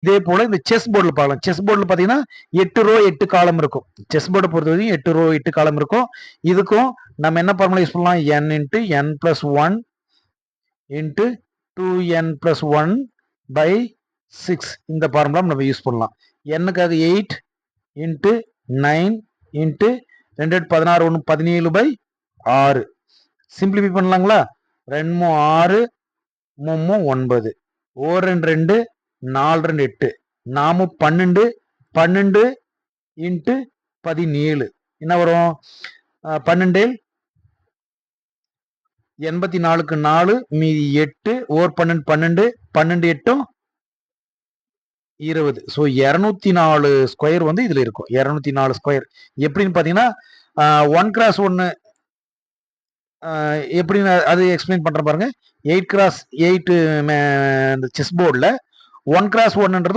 இதே போல இந்த செஸ் போர்டில் பார்க்கலாம். செஸ் போர்டில் பார்த்தீங்கன்னா 8 ரோ 8 காலம் இருக்கும். செஸ் போர்டை பொறுத்த வரைக்கும் 8 ரோ 8 காலம் இருக்கும். இதுக்கும் நம்ம என்ன ஃபார்முலா யூஸ் பண்ணலாம்? n into n plus 1 into 2n plus 1 by 6 இந்த ஃபார்முலா நம்ம யூஸ் பண்ணலாம். என்னுக்காக 8 இன்ட்டு 9 இன்ட்டு 2 16 1 17 பை 6 சிம்பிளிஃபை பண்ணலாங்களா? 2 6 3 9 ஓர் 2 4 2 8 நாம 12 12 இன்ட்டு 17 என்ன வரும்? 12 84க்கு 4 மீதி 8 ஓர் 12 12 12 8 20. ஸோ 204 ஸ்கொயர் வந்து இதுல இருக்கும். 204 ஸ்கொயர் எப்படின்னு பாத்தீங்கன்னா 1x1 எப்படின்னு அது எக்ஸ்பிளைன் பண்ற பாருங்க. 8x8 இந்த செஸ் போர்டில் 1x1